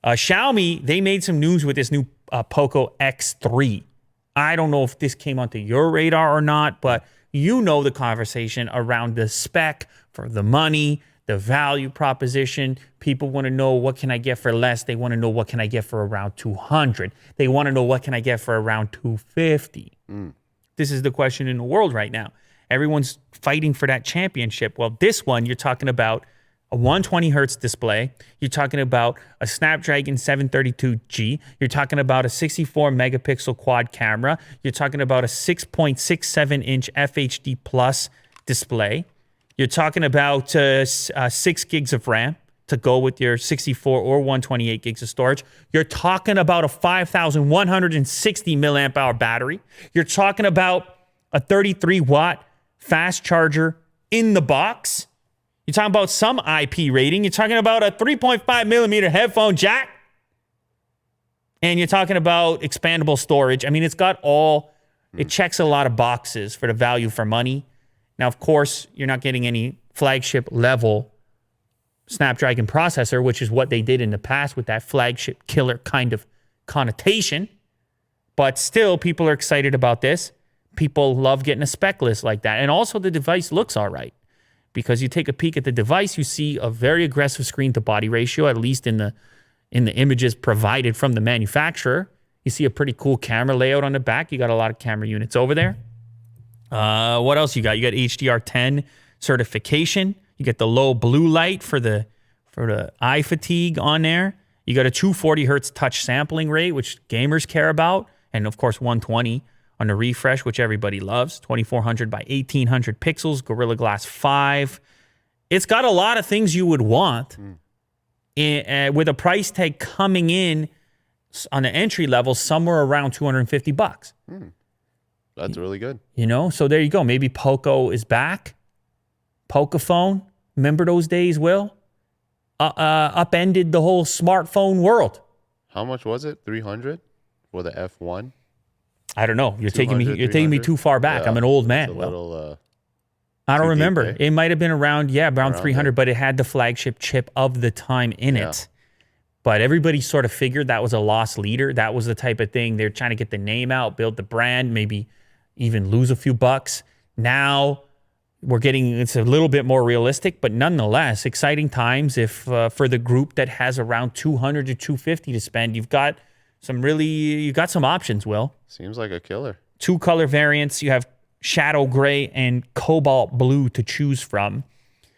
Xiaomi, they made some news with this new POCO X3. I don't know if this came onto your radar or not, but you know the conversation around the spec for the money, the value proposition. People want to know, what can I get for less? They want to know, what can I get for around 200? They want to know, what can I get for around 250? This is the question in the world right now. Everyone's fighting for that championship. Well, this one, you're talking about a 120 hertz display. You're talking about a Snapdragon 732G. You're talking about a 64 megapixel quad camera. You're talking about a 6.67 inch FHD plus display. You're talking about 6 gigs of RAM to go with your 64 or 128 gigs of storage. You're talking about a 5,160 milliamp hour battery. You're talking about a 33 watt fast charger in the box. You're talking about some IP rating. You're talking about a 3.5 millimeter headphone jack. And you're talking about expandable storage. I mean, it's got it checks a lot of boxes for the value for money. Now, of course, you're not getting any flagship level Snapdragon processor, which is what they did in the past with that flagship killer kind of connotation. But still, people are excited about this. People love getting a spec list like that. And also, the device looks all right. Because you take a peek at the device, you see a very aggressive screen-to-body ratio, at least in the images provided from the manufacturer. You see a pretty cool camera layout on the back. You got a lot of camera units over there. What else you got? You got HDR10 certification. You get the low blue light for the eye fatigue on there. You got a 240 hertz touch sampling rate, which gamers care about. And, of course, 120 on the refresh, which everybody loves. 2400 by 1800 pixels, Gorilla Glass 5. It's got a lot of things you would want with a price tag coming in on the entry level somewhere around $250. That's really good. You know, so there you go. Maybe POCO is back. POCO phone. Remember those days, Will? Upended the whole smartphone world. How much was it? 300 for the F1? I don't know. You're taking me too far back. Yeah, I'm an old man. I don't remember. It might have been around 300, but it had the flagship chip of the time in it. But everybody sort of figured that was a lost leader. That was the type of thing. They're trying to get the name out, build the brand, maybe even lose a few bucks. Now it's a little bit more realistic, but nonetheless, exciting times if for the group that has around 200 to 250 to spend. You've got some options, Will. Seems like a killer. 2 color variants. You have shadow gray and cobalt blue to choose from.